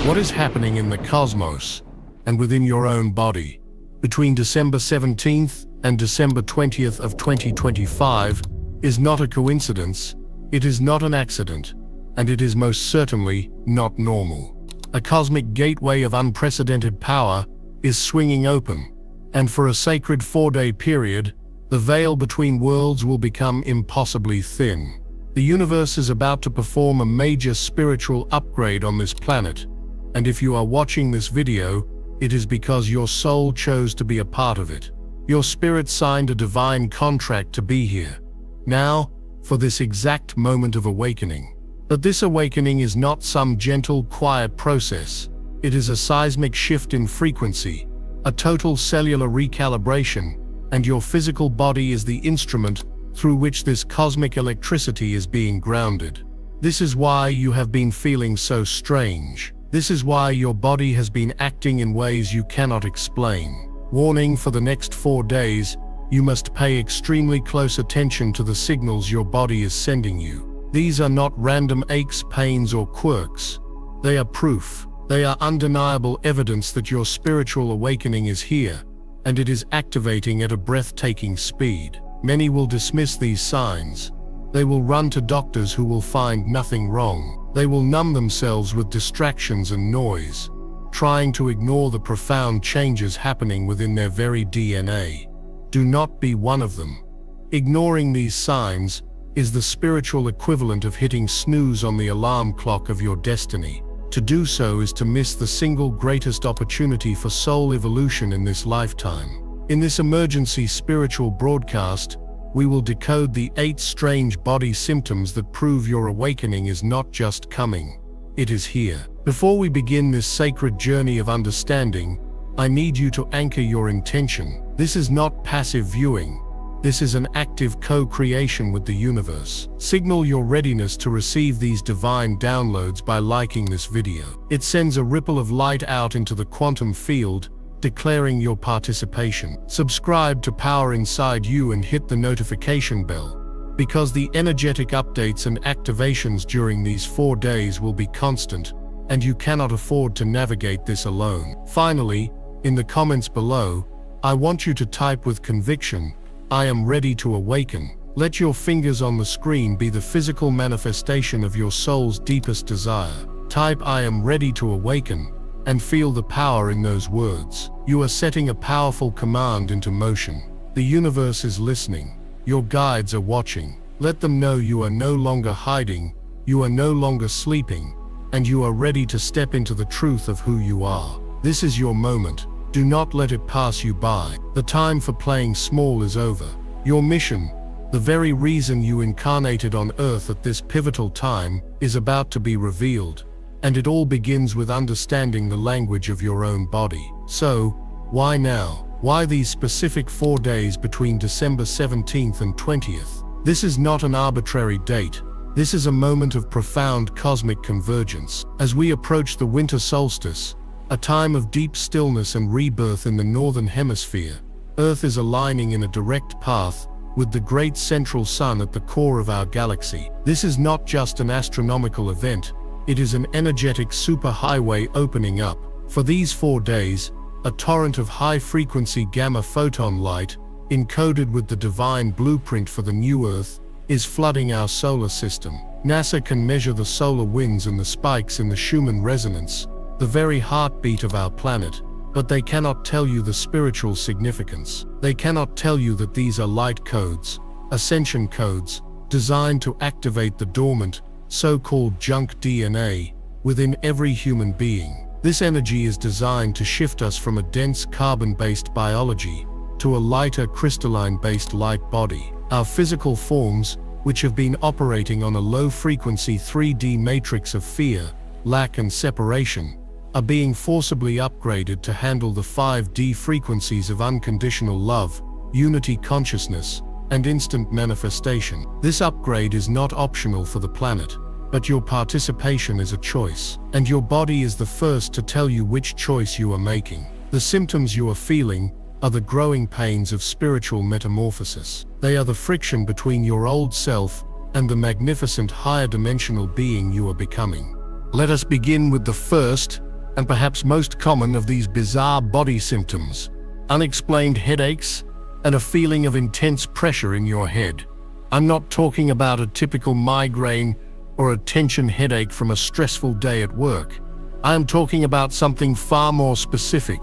What is happening in the cosmos and within your own body between December 17th and December 20th of 2025 is not a coincidence, it is not an accident, and it is most certainly not normal. A cosmic gateway of unprecedented power is swinging open, and for a sacred 4-day period, the veil between worlds will become impossibly thin. The universe is about to perform a major spiritual upgrade on this planet, and if you are watching this video, it is because your soul chose to be a part of it. Your spirit signed a divine contract to be here, now, for this exact moment of awakening. But this awakening is not some gentle, quiet process. It is a seismic shift in frequency, a total cellular recalibration, and your physical body is the instrument through which this cosmic electricity is being grounded. This is why you have been feeling so strange. This is why your body has been acting in ways you cannot explain. Warning: for the next 4 days, you must pay extremely close attention to the signals your body is sending you. These are not random aches, pains, or quirks. They are proof. They are undeniable evidence that your spiritual awakening is here, and it is activating at a breathtaking speed. Many will dismiss these signs. They will run to doctors who will find nothing wrong. They will numb themselves with distractions and noise, trying to ignore the profound changes happening within their very DNA. Do not be one of them. Ignoring these signs is the spiritual equivalent of hitting snooze on the alarm clock of your destiny. To do so is to miss the single greatest opportunity for soul evolution in this lifetime. In this emergency spiritual broadcast, we will decode the 8 strange body symptoms that prove your awakening is not just coming, it is here. Before we begin this sacred journey of understanding, I need you to anchor your intention. This is not passive viewing. This is an active co-creation with the universe. Signal your readiness to receive these divine downloads by liking this video. It sends a ripple of light out into the quantum field, declaring your participation. Subscribe to Power Inside You and hit the notification bell, because the energetic updates and activations during these 4 days will be constant, and you cannot afford to navigate this alone. Finally, in the comments below, I want you to type with conviction, "I am ready to awaken." Let your fingers on the screen be the physical manifestation of your soul's deepest desire. Type "I am ready to awaken" and feel the power in those words. You are setting a powerful command into motion. The universe is listening. Your guides are watching. Let them know you are no longer hiding, you are no longer sleeping, and you are ready to step into the truth of who you are. This is your moment. Do not let it pass you by. The time for playing small is over. Your mission, the very reason you incarnated on Earth at this pivotal time, is about to be revealed. And it all begins with understanding the language of your own body. So, why now? Why these specific 4 days between December 17th and 20th? This is not an arbitrary date. This is a moment of profound cosmic convergence. As we approach the winter solstice, a time of deep stillness and rebirth in the northern hemisphere, Earth is aligning in a direct path with the great central sun at the core of our galaxy. This is not just an astronomical event. It is an energetic superhighway opening up. For these 4 days, a torrent of high-frequency gamma photon light, encoded with the divine blueprint for the new Earth, is flooding our solar system. NASA can measure the solar winds and the spikes in the Schumann resonance, the very heartbeat of our planet, but they cannot tell you the spiritual significance. They cannot tell you that these are light codes, ascension codes, designed to activate the dormant, so-called junk DNA within every human being. This energy is designed to shift us from a dense carbon-based biology to a lighter crystalline-based light body. Our physical forms, which have been operating on a low-frequency 3D matrix of fear, lack and separation, are being forcibly upgraded to handle the 5D frequencies of unconditional love, unity consciousness, and instant manifestation. This upgrade is not optional for the planet, but your participation is a choice, and your body is the first to tell you which choice you are making. The symptoms you are feeling are the growing pains of spiritual metamorphosis. They are the friction between your old self and the magnificent higher dimensional being you are becoming. Let us begin with the first and perhaps most common of these bizarre body symptoms: unexplained headaches and a feeling of intense pressure in your head. I'm not talking about a typical migraine or a tension headache from a stressful day at work. I am talking about something far more specific.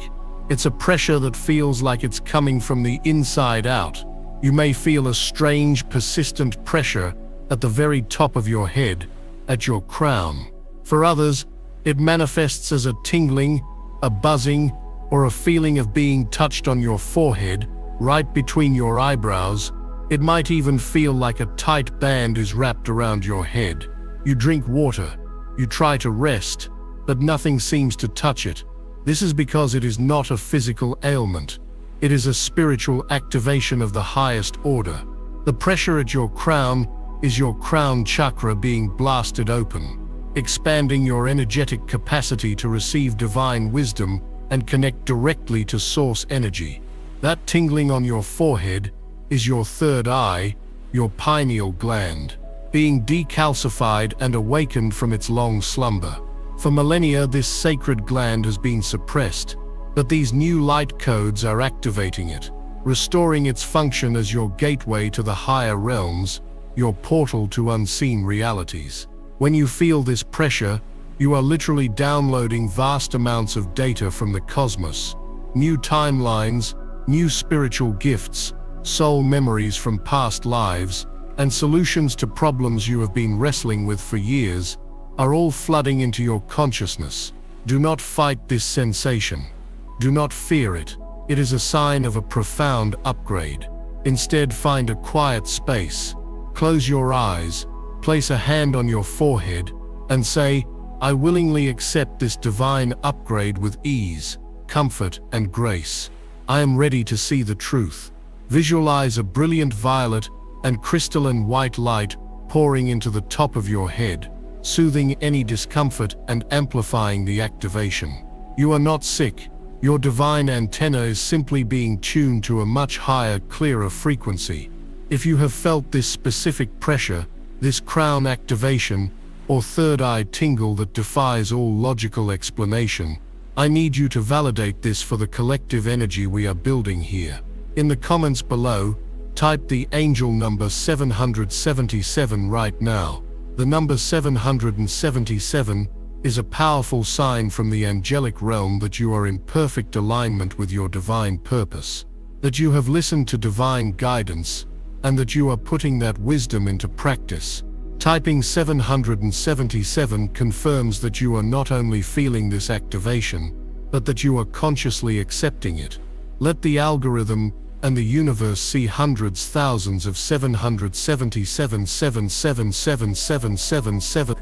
It's a pressure that feels like it's coming from the inside out. You may feel a strange, persistent pressure at the very top of your head, at your crown. For others, it manifests as a tingling, a buzzing, or a feeling of being touched on your forehead, right between your eyebrows. It might even feel like a tight band is wrapped around your head. You drink water, you try to rest, but nothing seems to touch it. This is because it is not a physical ailment. It is a spiritual activation of the highest order. The pressure at your crown is your crown chakra being blasted open, expanding your energetic capacity to receive divine wisdom and connect directly to source energy. That tingling on your forehead is your third eye, your pineal gland, being decalcified and awakened from its long slumber. For millennia, this sacred gland has been suppressed, but these new light codes are activating it, restoring its function as your gateway to the higher realms, your portal to unseen realities. When you feel this pressure, you are literally downloading vast amounts of data from the cosmos, new timelines, new spiritual gifts, soul memories from past lives, and solutions to problems you have been wrestling with for years are all flooding into your consciousness. Do not fight this sensation. Do not fear it. It is a sign of a profound upgrade. Instead, find a quiet space. Close your eyes, place a hand on your forehead, and say, "I willingly accept this divine upgrade with ease, comfort, and grace. I am ready to see the truth." Visualize a brilliant violet and crystalline white light pouring into the top of your head, soothing any discomfort and amplifying the activation. You are not sick. Your divine antenna is simply being tuned to a much higher, clearer frequency. If you have felt this specific pressure, this crown activation, or third eye tingle that defies all logical explanation, I need you to validate this for the collective energy we are building here. In the comments below, type the angel number 777 right now. The number 777 is a powerful sign from the angelic realm that you are in perfect alignment with your divine purpose, that you have listened to divine guidance, and that you are putting that wisdom into practice. Typing 777 confirms that you are not only feeling this activation, but that you are consciously accepting it. Let the algorithm and the universe see hundreds, thousands of 777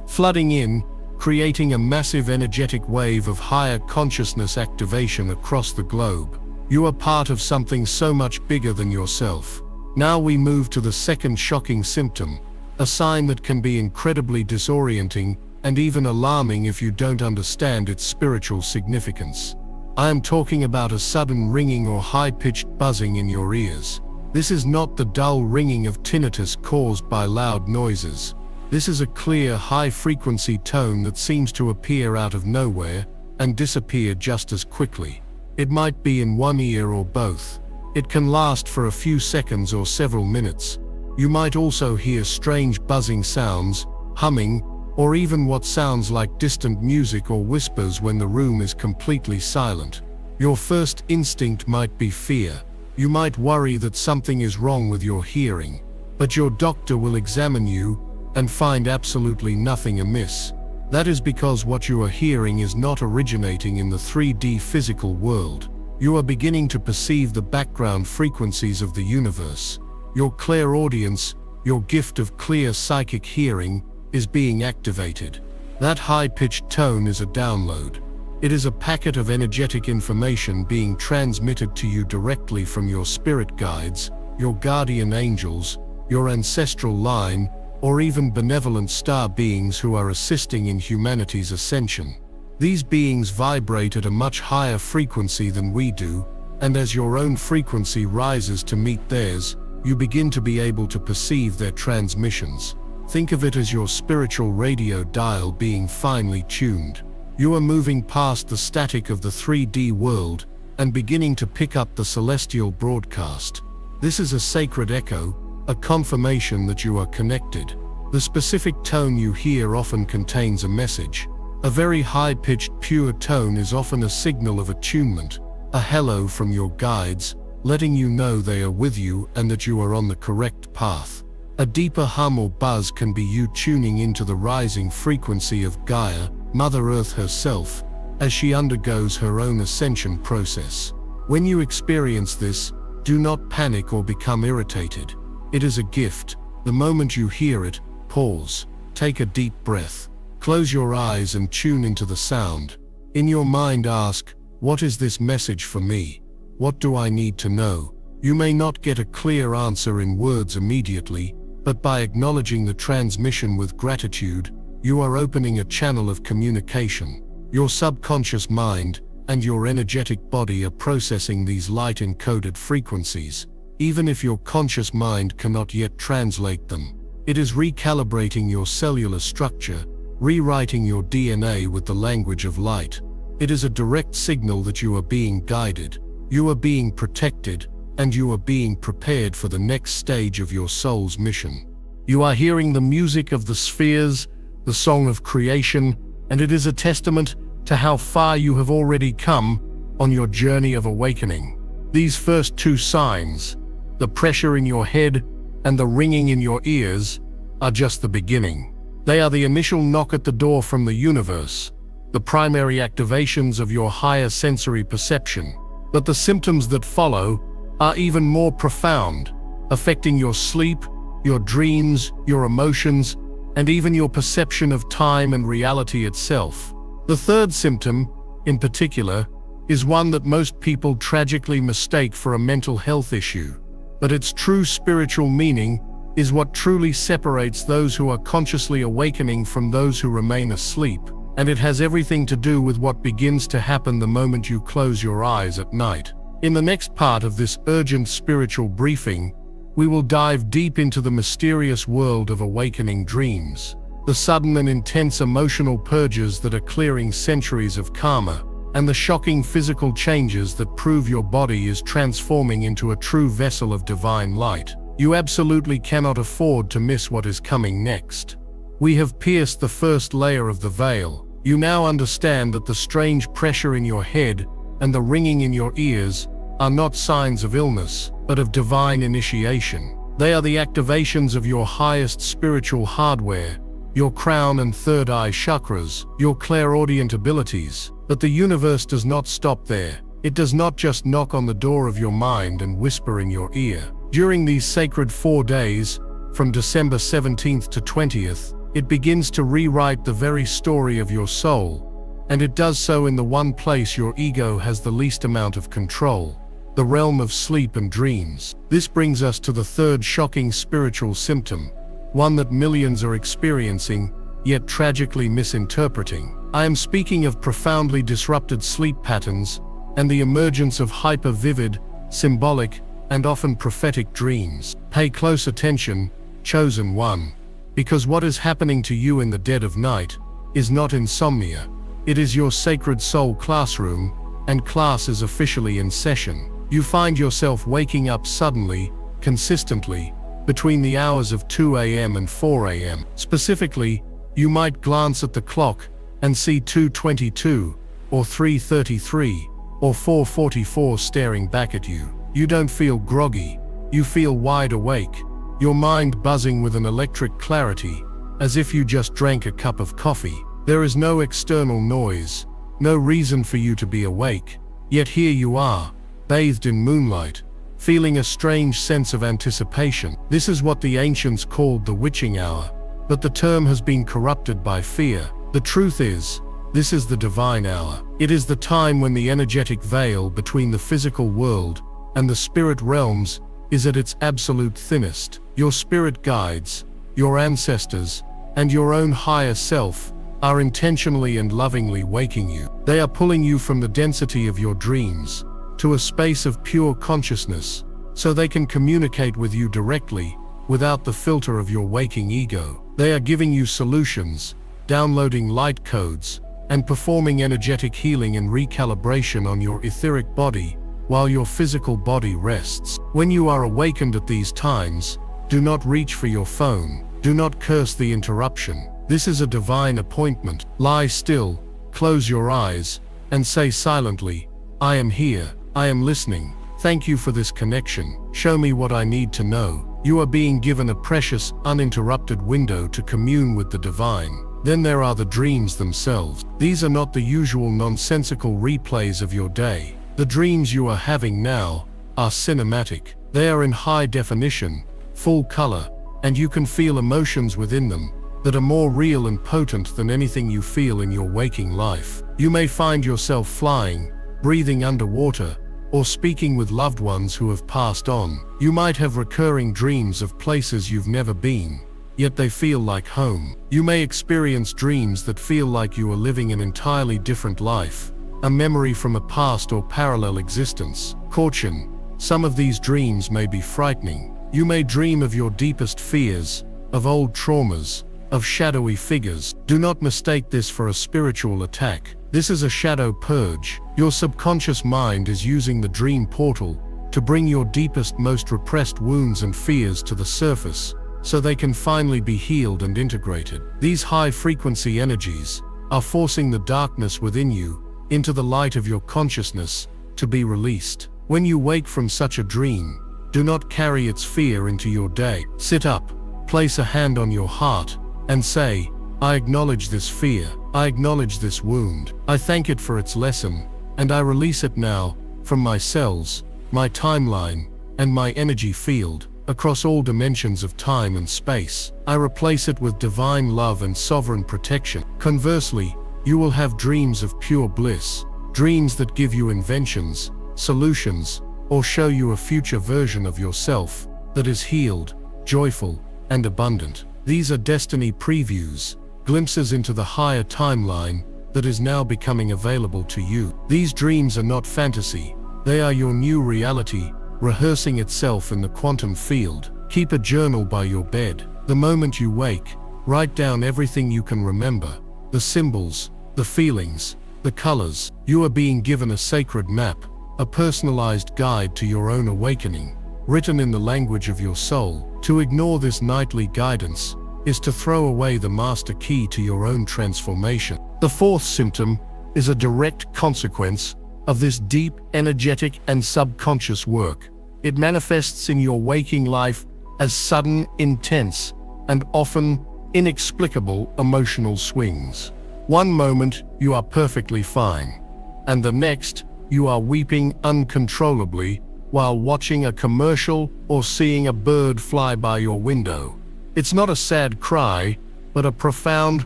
flooding in, creating a massive energetic wave of higher consciousness activation across the globe. You are part of something so much bigger than yourself. Now we move to the second shocking symptom, a sign that can be incredibly disorienting and even alarming if you don't understand its spiritual significance. I am talking about a sudden ringing or high-pitched buzzing in your ears. This is not the dull ringing of tinnitus caused by loud noises. This is a clear, high-frequency tone that seems to appear out of nowhere and disappear just as quickly. It might be in one ear or both. It can last for a few seconds or several minutes. You might also hear strange buzzing sounds, humming, or even what sounds like distant music or whispers when the room is completely silent. Your first instinct might be fear. You might worry that something is wrong with your hearing, but your doctor will examine you and find absolutely nothing amiss. That is because what you are hearing is not originating in the 3D physical world. You are beginning to perceive the background frequencies of the universe. Your clairaudience, your gift of clear psychic hearing, is being activated. That high-pitched tone is a download. It is a packet of energetic information being transmitted to you directly from your spirit guides, your guardian angels, your ancestral line, or even benevolent star beings who are assisting in humanity's ascension. These beings vibrate at a much higher frequency than we do, and as your own frequency rises to meet theirs, you begin to be able to perceive their transmissions. Think of it as your spiritual radio dial being finely tuned. You are moving past the static of the 3D world and beginning to pick up the celestial broadcast. This is a sacred echo, a confirmation that you are connected. The specific tone you hear often contains a message. A very high-pitched, pure tone is often a signal of attunement, a hello from your guides, letting you know they are with you and that you are on the correct path. A deeper hum or buzz can be you tuning into the rising frequency of Gaia, Mother Earth herself, as she undergoes her own ascension process. When you experience this, do not panic or become irritated. It is a gift. The moment you hear it, pause, take a deep breath, close your eyes and tune into the sound. In your mind ask, what is this message for me? What do I need to know? You may not get a clear answer in words immediately, but by acknowledging the transmission with gratitude, you are opening a channel of communication. Your subconscious mind and your energetic body are processing these light-encoded frequencies, even if your conscious mind cannot yet translate them. It is recalibrating your cellular structure, rewriting your DNA with the language of light. It is a direct signal that you are being guided, you are being protected, and you are being prepared for the next stage of your soul's mission. You are hearing the music of the spheres, the song of creation, and it is a testament to how far you have already come on your journey of awakening. These first two signs, the pressure in your head and the ringing in your ears, are just the beginning. They are the initial knock at the door from the universe, the primary activations of your higher sensory perception. But the symptoms that follow are even more profound, affecting your sleep, your dreams, your emotions, and even your perception of time and reality itself. The third symptom, in particular, is one that most people tragically mistake for a mental health issue, but its true spiritual meaning is what truly separates those who are consciously awakening from those who remain asleep, and it has everything to do with what begins to happen the moment you close your eyes at night. In the next part of this urgent spiritual briefing, we will dive deep into the mysterious world of awakening dreams, the sudden and intense emotional purges that are clearing centuries of karma, and the shocking physical changes that prove your body is transforming into a true vessel of divine light. You absolutely cannot afford to miss what is coming next. We have pierced the first layer of the veil. You now understand that the strange pressure in your head and the ringing in your ears are not signs of illness, but of divine initiation. They are the activations of your highest spiritual hardware, your crown and third eye chakras, your clairaudient abilities. But the universe does not stop there. It does not just knock on the door of your mind and whisper in your ear. During these sacred 4 days, from December 17th to 20th, it begins to rewrite the very story of your soul, and it does so in the one place your ego has the least amount of control, the realm of sleep and dreams. This brings us to the third shocking spiritual symptom, one that millions are experiencing, yet tragically misinterpreting. I am speaking of profoundly disrupted sleep patterns and the emergence of hyper-vivid, symbolic, and often prophetic dreams. Pay close attention, chosen one, because what is happening to you in the dead of night is not insomnia. It is your sacred soul classroom, and class is officially in session. You find yourself waking up suddenly, consistently, between the hours of 2 a.m. and 4 a.m. Specifically, you might glance at the clock and see 2:22, or 3:33, or 4:44 staring back at you. You don't feel groggy, you feel wide awake, your mind buzzing with an electric clarity, as if you just drank a cup of coffee. There is no external noise, no reason for you to be awake, yet here you are, bathed in moonlight, feeling a strange sense of anticipation. This is what the ancients called the witching hour, but the term has been corrupted by fear. The truth is, this is the divine hour. It is the time when the energetic veil between the physical world and the spirit realms is at its absolute thinnest. Your spirit guides, your ancestors, and your own higher self are intentionally and lovingly waking you. They are pulling you from the density of your dreams to a space of pure consciousness, so they can communicate with you directly, without the filter of your waking ego. They are giving you solutions, downloading light codes, and performing energetic healing and recalibration on your etheric body while your physical body rests. When you are awakened at these times, do not reach for your phone. Do not curse the interruption. This is a divine appointment. Lie still, close your eyes, and say silently, "I am here, I am listening. Thank you for this connection. Show me what I need to know." You are being given a precious, uninterrupted window to commune with the divine. Then there are the dreams themselves. These are not the usual nonsensical replays of your day. The dreams you are having now are cinematic. They are in high definition, full color, and you can feel emotions within them that are more real and potent than anything you feel in your waking life. You may find yourself flying, breathing underwater, or speaking with loved ones who have passed on. You might have recurring dreams of places you've never been, yet they feel like home. You may experience dreams that feel like you are living an entirely different life, a memory from a past or parallel existence. Caution: some of these dreams may be frightening. You may dream of your deepest fears, of old traumas, of shadowy figures. Do not mistake this for a spiritual attack. This is a shadow purge. Your subconscious mind is using the dream portal to bring your deepest, most repressed wounds and fears to the surface, so they can finally be healed and integrated. These high-frequency energies are forcing the darkness within you into the light of your consciousness to be released. When you wake from such a dream, do not carry its fear into your day. Sit up, place a hand on your heart, and say, "I acknowledge this fear. I acknowledge this wound. I thank it for its lesson, and I release it now from my cells, my timeline, and my energy field, across all dimensions of time and space. I replace it with divine love and sovereign protection." Conversely, you will have dreams of pure bliss, dreams that give you inventions, solutions, or show you a future version of yourself that is healed, joyful, and abundant. These are destiny previews, glimpses into the higher timeline that is now becoming available to you. These dreams are not fantasy. They are your new reality, rehearsing itself in the quantum field. Keep a journal by your bed. The moment you wake, write down everything you can remember, the symbols, the feelings, the colors. You are being given a sacred map, a personalized guide to your own awakening, written in the language of your soul. To ignore this nightly guidance is to throw away the master key to your own transformation. The fourth symptom is a direct consequence of this deep, energetic, and subconscious work. It manifests in your waking life as sudden, intense, and often inexplicable emotional swings. One moment you are perfectly fine, and the next you are weeping uncontrollably while watching a commercial or seeing a bird fly by your window. It's not a sad cry, but a profound,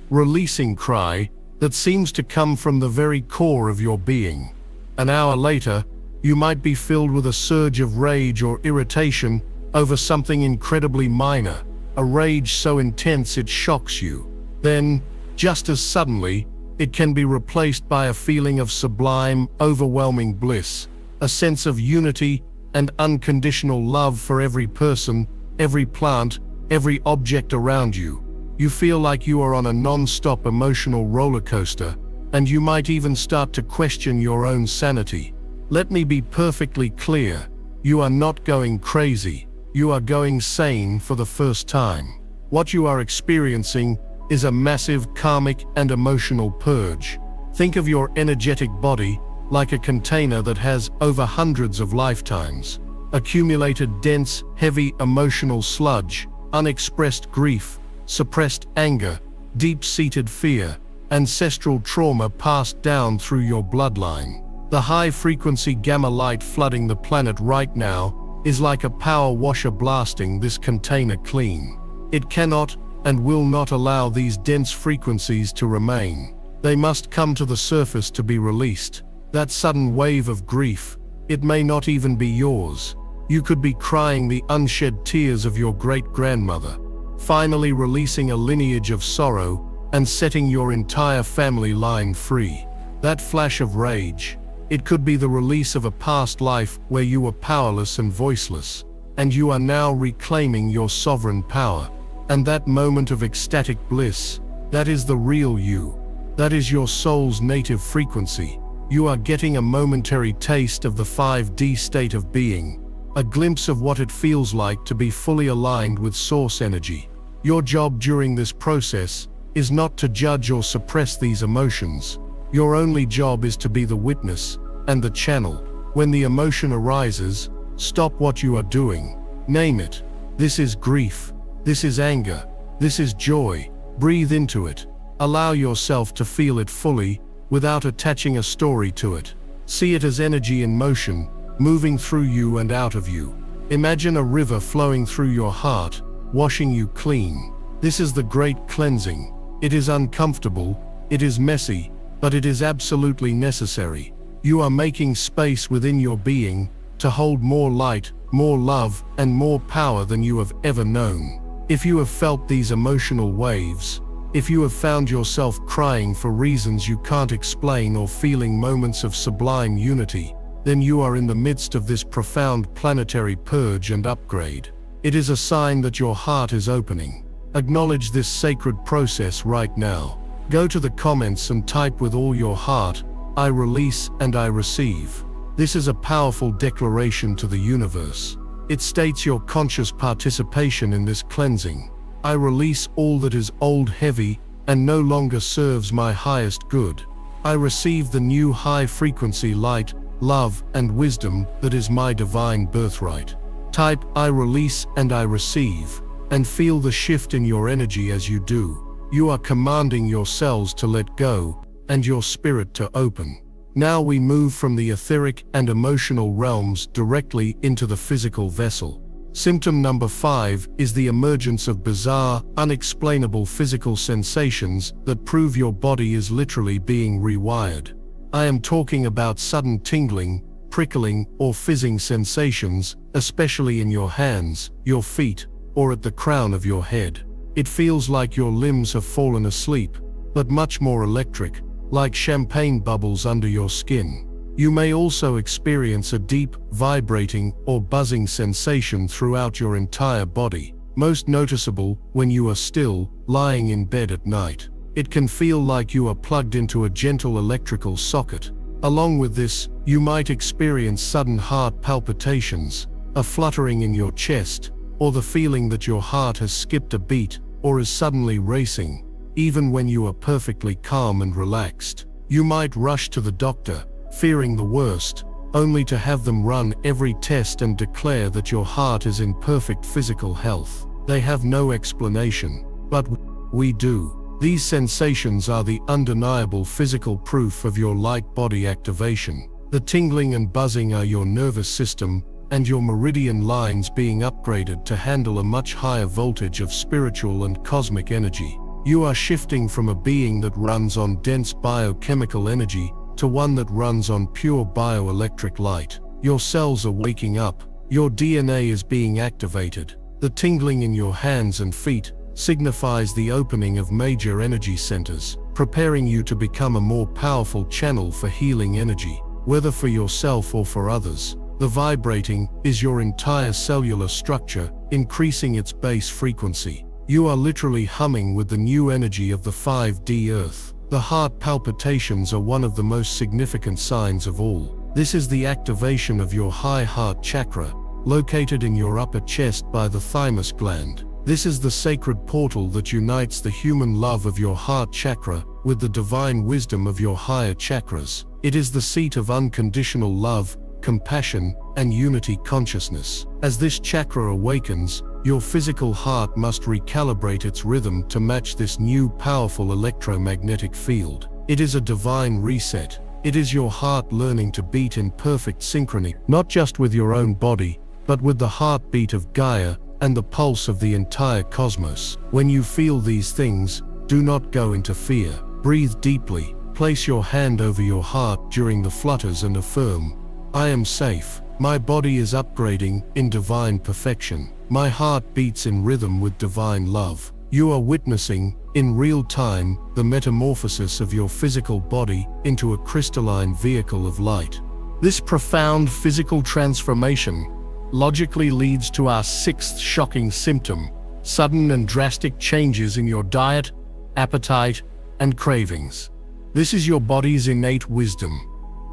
releasing cry that seems to come from the very core of your being. An hour later, you might be filled with a surge of rage or irritation over something incredibly minor, a rage so intense it shocks you. Then, just as suddenly, it can be replaced by a feeling of sublime, overwhelming bliss, a sense of unity and unconditional love for every person, every plant, every object around you. You feel like you are on a non-stop emotional roller coaster, and you might even start to question your own sanity. Let me be perfectly clear. You are not going crazy. You are going sane for the first time. What you are experiencing is a massive karmic and emotional purge. Think of your energetic body like a container that has, over hundreds of lifetimes, accumulated dense, heavy emotional sludge, unexpressed grief, suppressed anger, deep-seated fear, ancestral trauma passed down through your bloodline. The high-frequency gamma light flooding the planet right now is like a power washer blasting this container clean. It cannot and will not allow these dense frequencies to remain. They must come to the surface to be released. That sudden wave of grief, it may not even be yours. You could be crying the unshed tears of your great-grandmother, finally releasing a lineage of sorrow and setting your entire family line free. That flash of rage, it could be the release of a past life where you were powerless and voiceless, and you are now reclaiming your sovereign power. And that moment of ecstatic bliss, that is the real you. That is your soul's native frequency. You are getting a momentary taste of the 5D state of being, a glimpse of what it feels like to be fully aligned with source energy. Your job during this process is not to judge or suppress these emotions. Your only job is to be the witness and the channel. When the emotion arises, stop what you are doing. Name it. This is grief. This is anger. This is joy. Breathe into it. Allow yourself to feel it fully, without attaching a story to it. See it as energy in motion, moving through you and out of you. Imagine a river flowing through your heart, washing you clean. This is the great cleansing. It is uncomfortable, it is messy, but it is absolutely necessary. You are making space within your being to hold more light, more love, and more power than you have ever known. If you have felt these emotional waves, if you have found yourself crying for reasons you can't explain or feeling moments of sublime unity, then you are in the midst of this profound planetary purge and upgrade. It is a sign that your heart is opening. Acknowledge this sacred process right now. Go to the comments and type with all your heart, "I release and I receive." This is a powerful declaration to the universe. It states your conscious participation in this cleansing. I release all that is old, heavy, and no longer serves my highest good. I receive the new high-frequency light, love, and wisdom that is my divine birthright. Type "I release and I receive," and feel the shift in your energy as you do. You are commanding your cells to let go, and your spirit to open. Now we move from the etheric and emotional realms directly into the physical vessel. Symptom number 5 is the emergence of bizarre, unexplainable physical sensations that prove your body is literally being rewired. I am talking about sudden tingling, prickling, or fizzing sensations, especially in your hands, your feet, or at the crown of your head. It feels like your limbs have fallen asleep, but much more electric, like champagne bubbles under your skin. You may also experience a deep, vibrating, or buzzing sensation throughout your entire body, most noticeable when you are still, lying in bed at night. It can feel like you are plugged into a gentle electrical socket. Along with this, you might experience sudden heart palpitations, a fluttering in your chest, or the feeling that your heart has skipped a beat, or is suddenly racing. Even when you are perfectly calm and relaxed, you might rush to the doctor, fearing the worst, only to have them run every test and declare that your heart is in perfect physical health. They have no explanation, but we do. These sensations are the undeniable physical proof of your light body activation. The tingling and buzzing are your nervous system and your meridian lines being upgraded to handle a much higher voltage of spiritual and cosmic energy. You are shifting from a being that runs on dense biochemical energy to one that runs on pure bioelectric light. Your cells are waking up. Your DNA is being activated. The tingling in your hands and feet signifies the opening of major energy centers, preparing you to become a more powerful channel for healing energy, whether for yourself or for others. The vibrating is your entire cellular structure, increasing its base frequency. You are literally humming with the new energy of the 5D Earth. The heart palpitations are one of the most significant signs of all. This is the activation of your high heart chakra, located in your upper chest by the thymus gland. This is the sacred portal that unites the human love of your heart chakra with the divine wisdom of your higher chakras. It is the seat of unconditional love, compassion, and unity consciousness. As this chakra awakens, your physical heart must recalibrate its rhythm to match this new powerful electromagnetic field. It is a divine reset. It is your heart learning to beat in perfect synchrony, not just with your own body, but with the heartbeat of Gaia and the pulse of the entire cosmos. When you feel these things, do not go into fear. Breathe deeply, place your hand over your heart during the flutters and affirm, "I am safe. My body is upgrading in divine perfection. My heart beats in rhythm with divine love." You are witnessing, in real time, the metamorphosis of your physical body into a crystalline vehicle of light. This profound physical transformation logically leads to our 6th shocking symptom: sudden and drastic changes in your diet, appetite, and cravings. This is your body's innate wisdom,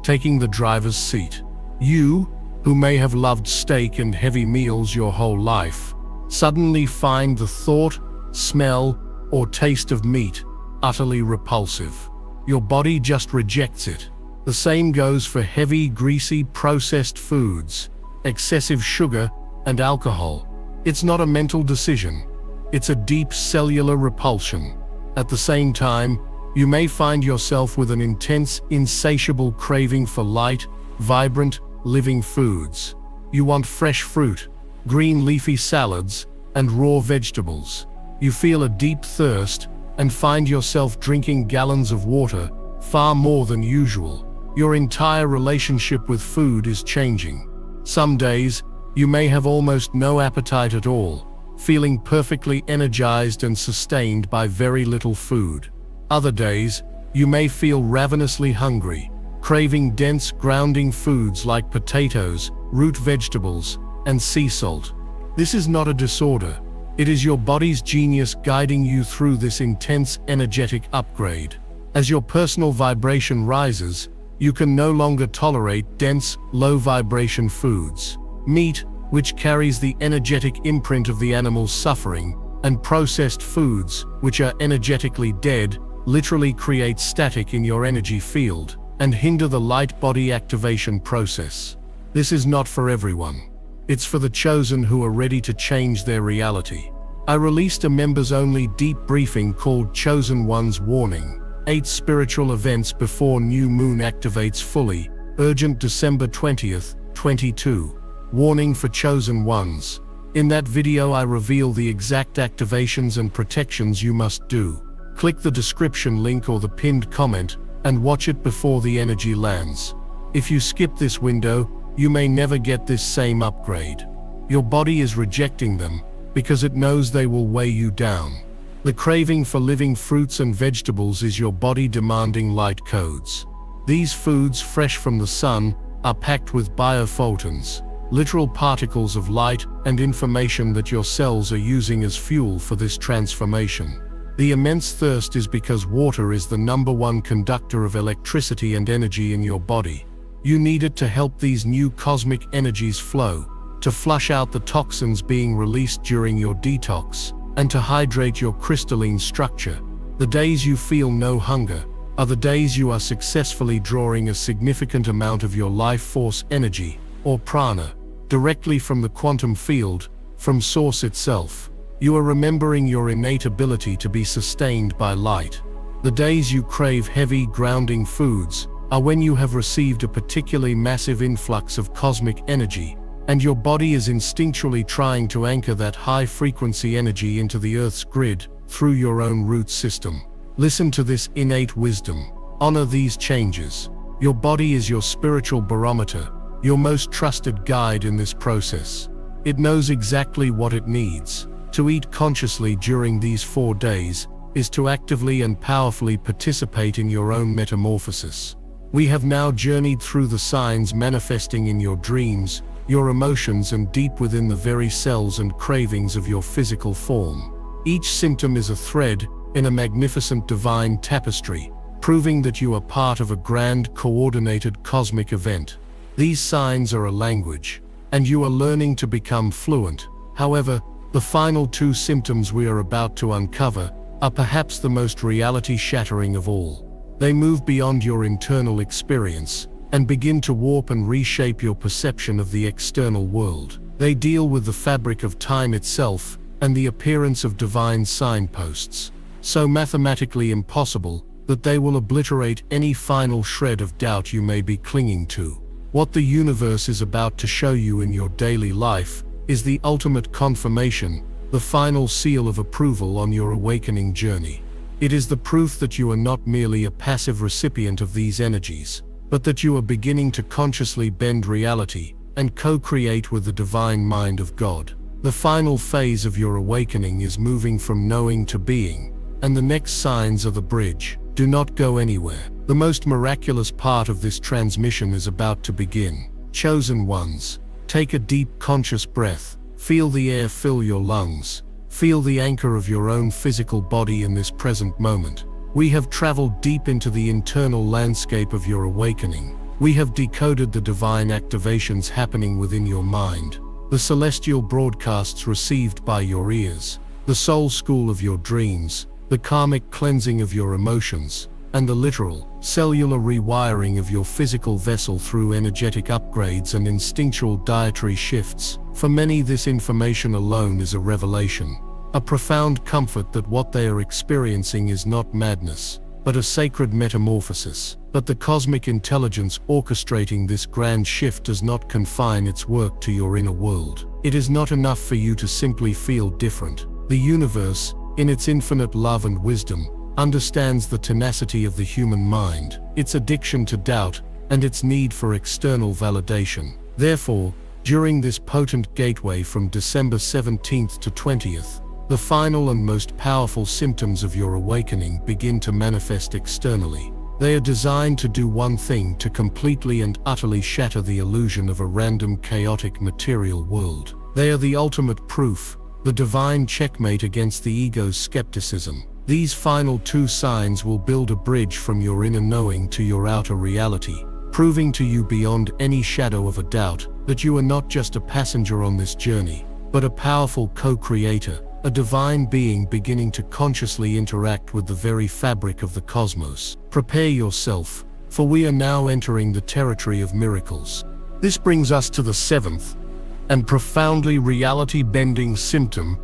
taking the driver's seat. You, who may have loved steak and heavy meals your whole life, suddenly find the thought, smell, or taste of meat utterly repulsive. Your body just rejects it. The same goes for heavy, greasy, processed foods, excessive sugar, and alcohol. It's not a mental decision. It's a deep cellular repulsion. At the same time, you may find yourself with an intense, insatiable craving for light, vibrant, living foods. You want fresh fruit, green leafy salads, and raw vegetables. You feel a deep thirst and find yourself drinking gallons of water, far more than usual. Your entire relationship with food is changing. Some days, you may have almost no appetite at all, feeling perfectly energized and sustained by very little food. Other days, you may feel ravenously hungry, craving dense, grounding foods like potatoes, root vegetables, and sea salt. This is not a disorder. It is your body's genius guiding you through this intense, energetic upgrade. As your personal vibration rises, you can no longer tolerate dense, low-vibration foods. Meat, which carries the energetic imprint of the animal's suffering, and processed foods, which are energetically dead, literally create static in your energy field and hinder the light body activation process. This is not for everyone. It's for the chosen who are ready to change their reality. I released a members-only deep briefing called Chosen One's Warning: 8 spiritual events before new moon activates fully, urgent December 20th, 22. Warning for chosen ones. In that video I reveal the exact activations and protections you must do. Click the description link or the pinned comment and watch it before the energy lands. If you skip this window, you may never get this same upgrade. Your body is rejecting them because it knows they will weigh you down. The craving for living fruits and vegetables is your body demanding light codes. These foods, fresh from the sun, are packed with biophotons, literal particles of light and information that your cells are using as fuel for this transformation. The immense thirst is because water is the #1 conductor of electricity and energy in your body. You need it to help these new cosmic energies flow, to flush out the toxins being released during your detox, and to hydrate your crystalline structure. The days you feel no hunger are the days you are successfully drawing a significant amount of your life force energy, or prana, directly from the quantum field, from Source itself. You are remembering your innate ability to be sustained by light. The days you crave heavy, grounding foods are when you have received a particularly massive influx of cosmic energy, and your body is instinctually trying to anchor that high-frequency energy into the Earth's grid through your own root system. Listen to this innate wisdom. Honor these changes. Your body is your spiritual barometer, your most trusted guide in this process. It knows exactly what it needs. To eat consciously during these 4 days is to actively and powerfully participate in your own metamorphosis. We have now journeyed through the signs manifesting in your dreams, your emotions, and deep within the very cells and cravings of your physical form. Each symptom is a thread in a magnificent divine tapestry, proving that you are part of a grand, coordinated cosmic event. These signs are a language, and you are learning to become fluent. However, the final 2 symptoms we are about to uncover are perhaps the most reality-shattering of all. They move beyond your internal experience and begin to warp and reshape your perception of the external world. They deal with the fabric of time itself and the appearance of divine signposts, so mathematically impossible that they will obliterate any final shred of doubt you may be clinging to. What the universe is about to show you in your daily life is the ultimate confirmation, the final seal of approval on your awakening journey. It is the proof that you are not merely a passive recipient of these energies, but that you are beginning to consciously bend reality and co-create with the divine mind of God. The final phase of your awakening is moving from knowing to being, and the next signs are the bridge. Do not go anywhere. The most miraculous part of this transmission is about to begin. Chosen ones, take a deep conscious breath. Feel the air fill your lungs. Feel the anchor of your own physical body in this present moment. We have traveled deep into the internal landscape of your awakening. We have decoded the divine activations happening within your mind, the celestial broadcasts received by your ears, the soul school of your dreams, the karmic cleansing of your emotions, and the literal, cellular rewiring of your physical vessel through energetic upgrades and instinctual dietary shifts. For many, this information alone is a revelation, a profound comfort that what they are experiencing is not madness, but a sacred metamorphosis. But the cosmic intelligence orchestrating this grand shift does not confine its work to your inner world. It is not enough for you to simply feel different. The universe, in its infinite love and wisdom, understands the tenacity of the human mind, its addiction to doubt, and its need for external validation. Therefore, during this potent gateway from December 17th to 20th, the final and most powerful symptoms of your awakening begin to manifest externally. They are designed to do one thing: to completely and utterly shatter the illusion of a random, chaotic material world. They are the ultimate proof, the divine checkmate against the ego's skepticism. These final two signs will build a bridge from your inner knowing to your outer reality, proving to you beyond any shadow of a doubt that you are not just a passenger on this journey, but a powerful co-creator, a divine being beginning to consciously interact with the very fabric of the cosmos. Prepare yourself, for we are now entering the territory of miracles. This brings us to the seventh and profoundly reality-bending symptom: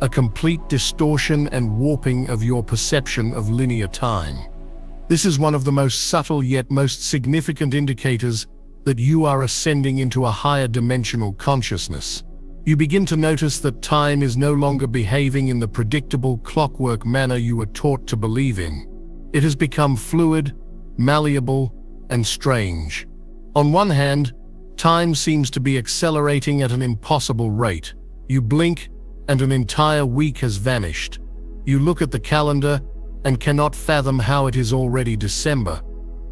a complete distortion and warping of your perception of linear time. This is one of the most subtle yet most significant indicators that you are ascending into a higher dimensional consciousness. You begin to notice that time is no longer behaving in the predictable clockwork manner you were taught to believe in. It has become fluid, malleable, and strange. On one hand, time seems to be accelerating at an impossible rate. You blink, and an entire week has vanished. You look at the calendar and cannot fathom how it is already December,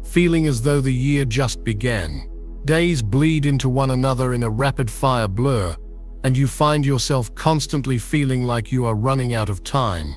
feeling as though the year just began. Days bleed into one another in a rapid-fire blur, and you find yourself constantly feeling like you are running out of time,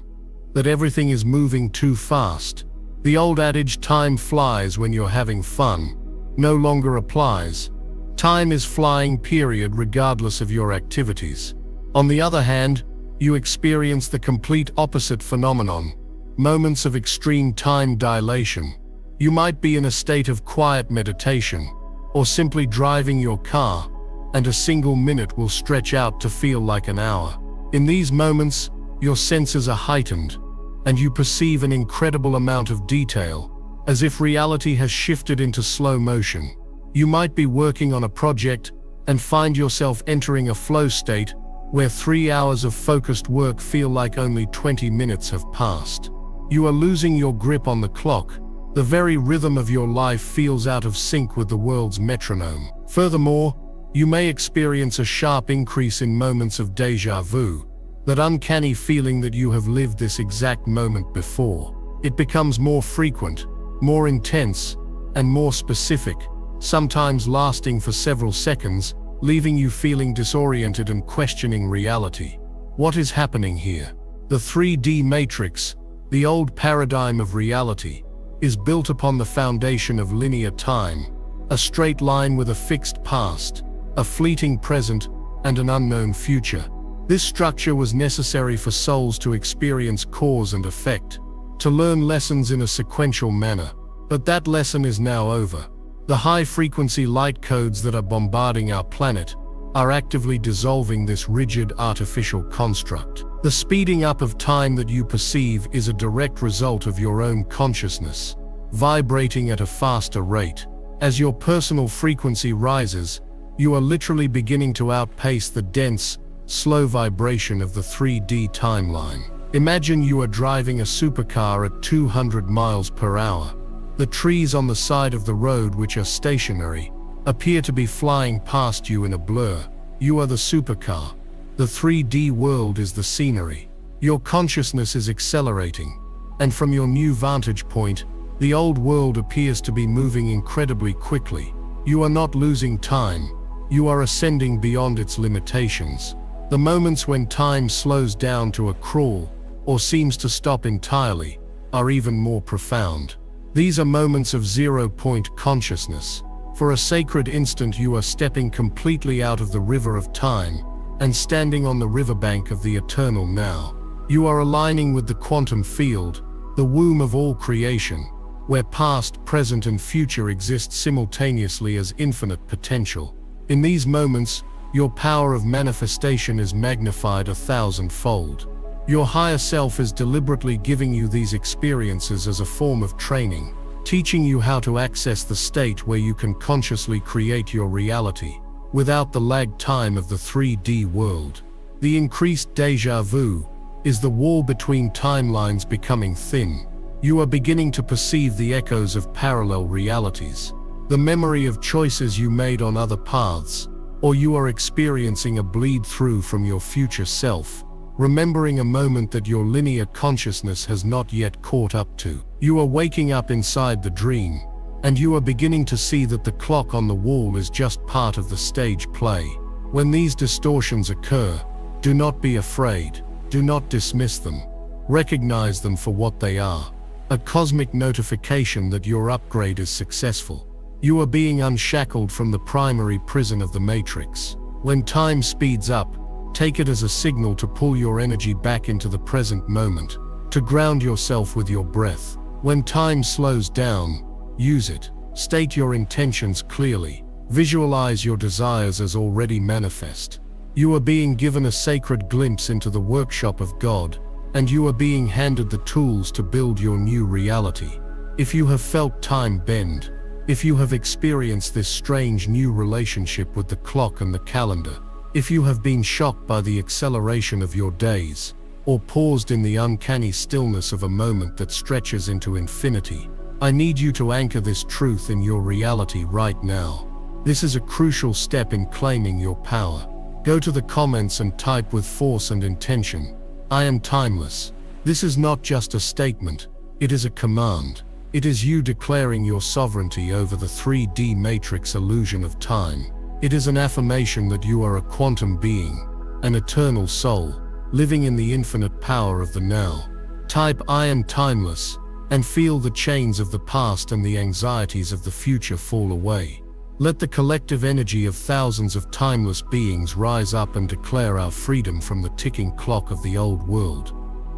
that everything is moving too fast. The old adage, "time flies when you're having fun," no longer applies. Time is flying, period, regardless of your activities. On the other hand, you experience the complete opposite phenomenon: moments of extreme time dilation. You might be in a state of quiet meditation, or simply driving your car, and a single minute will stretch out to feel like an hour. In these moments, your senses are heightened, and you perceive an incredible amount of detail, as if reality has shifted into slow motion. You might be working on a project and find yourself entering a flow state where 3 hours of focused work feel like only 20 minutes have passed. You are losing your grip on the clock. The very rhythm of your life feels out of sync with the world's metronome. Furthermore, you may experience a sharp increase in moments of déjà vu, that uncanny feeling that you have lived this exact moment before. It becomes more frequent, more intense, and more specific, sometimes lasting for several seconds, leaving you feeling disoriented and questioning reality. What is happening here? The 3D matrix, the old paradigm of reality, is built upon the foundation of linear time, a straight line with a fixed past, a fleeting present, and an unknown future. This structure was necessary for souls to experience cause and effect, to learn lessons in a sequential manner. But that lesson is now over. The high-frequency light codes that are bombarding our planet are actively dissolving this rigid artificial construct. The speeding up of time that you perceive is a direct result of your own consciousness, vibrating at a faster rate. As your personal frequency rises, you are literally beginning to outpace the dense, slow vibration of the 3D timeline. Imagine you are driving a supercar at 200 miles per hour. The trees on the side of the road, which are stationary, appear to be flying past you in a blur. You are the supercar. The 3D world is the scenery. Your consciousness is accelerating, and from your new vantage point, the old world appears to be moving incredibly quickly. You are not losing time. You are ascending beyond its limitations. The moments when time slows down to a crawl, or seems to stop entirely, are even more profound. These are moments of zero-point consciousness. For a sacred instant you are stepping completely out of the river of time and standing on the riverbank of the eternal now. You are aligning with the quantum field, the womb of all creation, where past, present, and future exist simultaneously as infinite potential. In these moments, your power of manifestation is magnified 1,000-fold. Your higher self is deliberately giving you these experiences as a form of training, teaching you how to access the state where you can consciously create your reality, without the lag time of the 3D world. The increased déjà vu is the wall between timelines becoming thin. You are beginning to perceive the echoes of parallel realities, the memory of choices you made on other paths, or you are experiencing a bleed through from your future self, remembering a moment that your linear consciousness has not yet caught up to. You are waking up inside the dream, and you are beginning to see that the clock on the wall is just part of the stage play. When these distortions occur, do not be afraid, do not dismiss them. Recognize them for what they are. A cosmic notification that your upgrade is successful. You are being unshackled from the primary prison of the matrix. When time speeds up, take it as a signal to pull your energy back into the present moment, to ground yourself with your breath. When time slows down, use it. State your intentions clearly. Visualize your desires as already manifest. You are being given a sacred glimpse into the workshop of God, and you are being handed the tools to build your new reality. If you have felt time bend, if you have experienced this strange new relationship with the clock and the calendar, if you have been shocked by the acceleration of your days, or paused in the uncanny stillness of a moment that stretches into infinity, I need you to anchor this truth in your reality right now. This is a crucial step in claiming your power. Go to the comments and type with force and intention, "I am timeless." This is not just a statement, it is a command. It is you declaring your sovereignty over the 3D matrix illusion of time. It is an affirmation that you are a quantum being, an eternal soul, living in the infinite power of the now. Type "I am timeless" and feel the chains of the past and the anxieties of the future fall away. Let the collective energy of thousands of timeless beings rise up and declare our freedom from the ticking clock of the old world.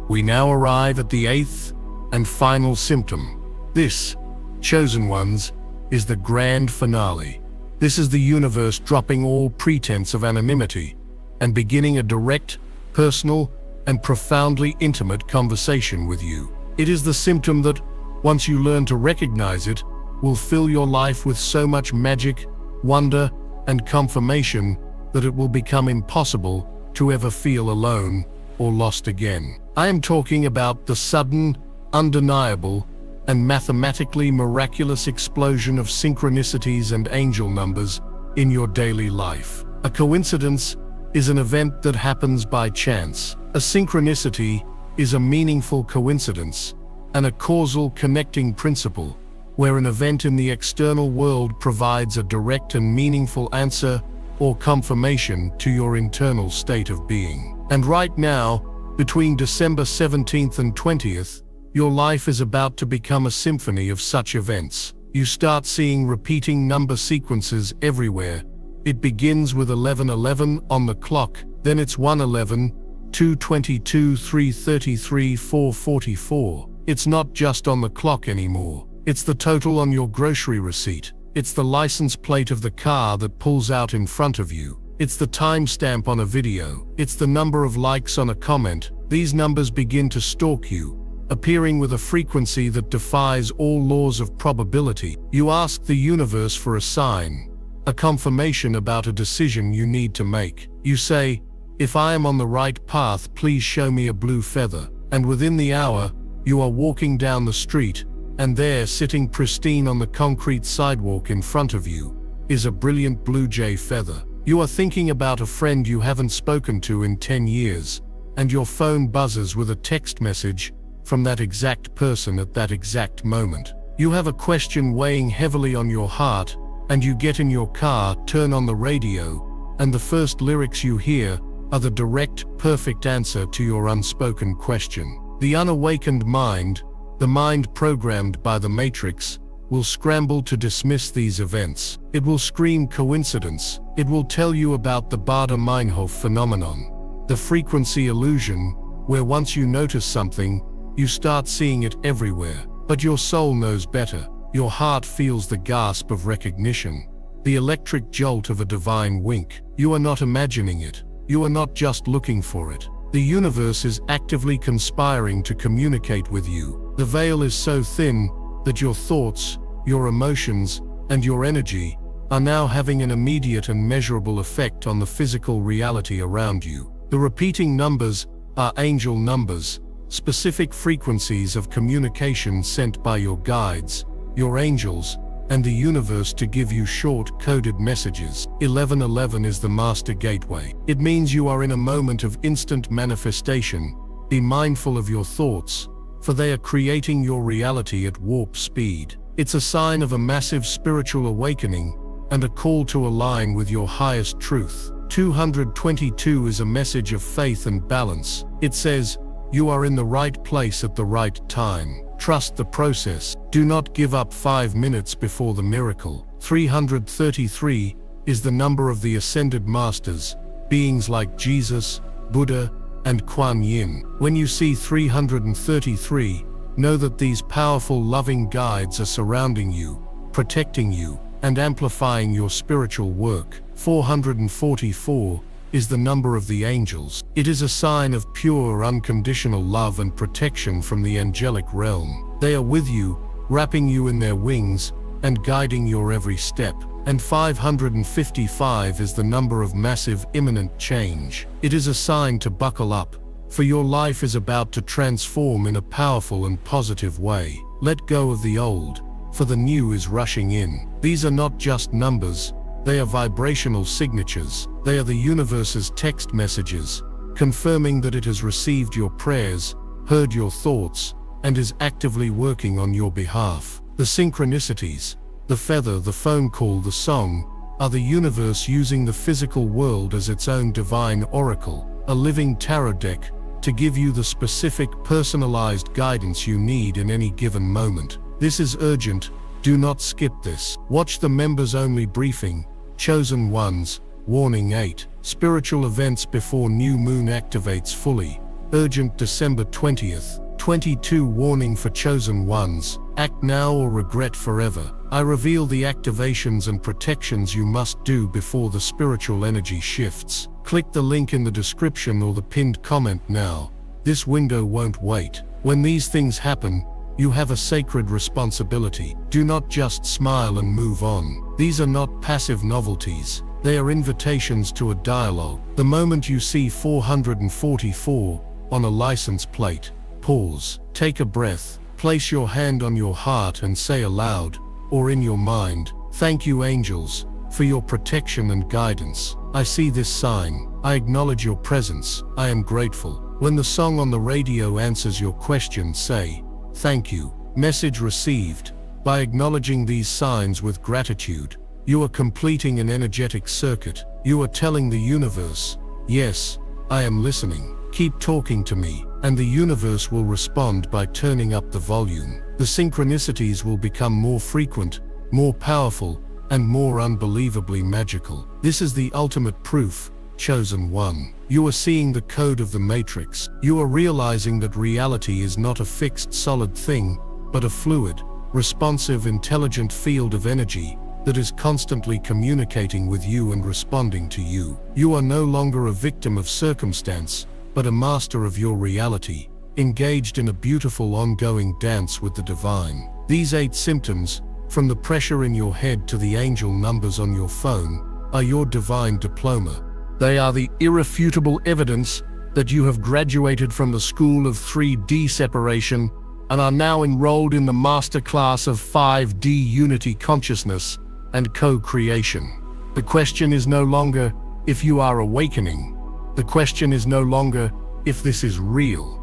We now arrive at the 8th and final symptom. This, chosen ones, is the grand finale. This is the universe dropping all pretense of anonymity and beginning a direct, personal, and profoundly intimate conversation with you. It is the symptom that, once you learn to recognize it, will fill your life with so much magic, wonder, and confirmation that it will become impossible to ever feel alone or lost again. I am talking about the sudden, undeniable, and mathematically miraculous explosion of synchronicities and angel numbers in your daily life. A coincidence is an event that happens by chance. A synchronicity is a meaningful coincidence and a causal connecting principle, where an event in the external world provides a direct and meaningful answer or confirmation to your internal state of being. And right now, between December 17th and 20th, your life is about to become a symphony of such events. You start seeing repeating number sequences everywhere. It begins with 11:11 on the clock, then it's 1:11, 2:22, 3:33, 4:44. It's not just on the clock anymore. It's the total on your grocery receipt. It's the license plate of the car that pulls out in front of you. It's the timestamp on a video. It's the number of likes on a comment. These numbers begin to stalk you, appearing with a frequency that defies all laws of probability. You ask the universe for a sign, a confirmation about a decision you need to make. You say, "If I am on the right path, please show me a blue feather." And within the hour, you are walking down the street, and there, sitting pristine on the concrete sidewalk in front of you, is a brilliant blue jay feather. You are thinking about a friend you haven't spoken to in 10 years, and your phone buzzes with a text message from that exact person at that exact moment. You have a question weighing heavily on your heart, and you get in your car, turn on the radio, and the first lyrics you hear are the direct, perfect answer to your unspoken question. The unawakened mind, The mind programmed by the matrix will scramble to dismiss these events. It will scream coincidence. It will tell you about the Bader-Meinhof phenomenon, the frequency illusion, where once you notice something, you start seeing it everywhere. But your soul knows better. Your heart feels the gasp of recognition, the electric jolt of a divine wink. You are not imagining it. You are not just looking for it. The universe is actively conspiring to communicate with you. The veil is so thin that your thoughts, your emotions, and your energy are now having an immediate and measurable effect on the physical reality around you. The repeating numbers are angel numbers, specific frequencies of communication sent by your guides, your angels, and the universe to give you short, coded messages. 1111 is the master gateway. It means you are in a moment of instant manifestation. Be mindful of your thoughts, for they are creating your reality at warp speed. It's a sign of a massive spiritual awakening and a call to align with your highest truth. 222 is a message of faith and balance. It says, you are in the right place at the right time. Trust the process. Do not give up 5 minutes before the miracle. 333 is the number of the ascended masters, beings like Jesus, Buddha, and Kuan Yin. When you see 333, know that these powerful loving guides are surrounding you, protecting you, and amplifying your spiritual work. 444 is the number of the angels. It is a sign of pure, unconditional love and protection from the angelic realm. They are with you, wrapping you in their wings, and guiding your every step. And 555 is the number of massive, imminent change. It is a sign to buckle up, for your life is about to transform in a powerful and positive way. Let go of the old, for the new is rushing in. These are not just numbers, they are vibrational signatures. They are the universe's text messages, confirming that it has received your prayers, heard your thoughts, and is actively working on your behalf. The synchronicities, the feather, the phone call, the song, are the universe using the physical world as its own divine oracle, a living tarot deck, to give you the specific, personalized guidance you need in any given moment. This is urgent. Do not skip this. Watch the members-only briefing, Chosen Ones, Warning 8, Spiritual Events before New Moon activates fully, Urgent December 20th, 22 Warning for Chosen Ones, Act now or regret forever. I reveal the activations and protections you must do before the spiritual energy shifts. Click the link in the description or the pinned comment now. This window won't wait. When these things happen, you have a sacred responsibility. Do not just smile and move on. These are not passive novelties. They are invitations to a dialogue. The moment you see 444 on a license plate, pause, take a breath, place your hand on your heart and say aloud, or in your mind, "Thank you, angels, for your protection and guidance. I see this sign. I acknowledge your presence. I am grateful." When the song on the radio answers your question, say, "Thank you." Message received. By acknowledging these signs with gratitude, you are completing an energetic circuit. You are telling the universe, "Yes, I am listening. Keep talking to me." And the universe will respond by turning up the volume. The synchronicities will become more frequent, more powerful, and more unbelievably magical. This is the ultimate proof, Chosen One. You are seeing the code of the matrix. You are realizing that reality is not a fixed, solid thing, but a fluid, responsive, intelligent field of energy that is constantly communicating with you and responding to you. You are no longer a victim of circumstance, but a master of your reality, engaged in a beautiful ongoing dance with the divine. These 8 symptoms, from the pressure in your head to the angel numbers on your phone, are your divine diploma. They are the irrefutable evidence that you have graduated from the school of 3D separation and are now enrolled in the master class of 5D unity consciousness and co-creation. The question is no longer if you are awakening. The question is no longer if this is real.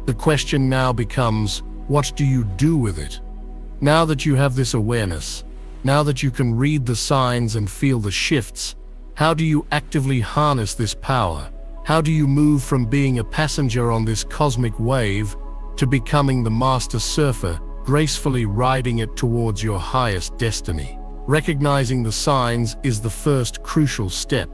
The question now becomes, what do you do with it? Now that you have this awareness, now that you can read the signs and feel the shifts, how do you actively harness this power? How do you move from being a passenger on this cosmic wave to becoming the master surfer, gracefully riding it towards your highest destiny. Recognizing the signs is the first crucial step,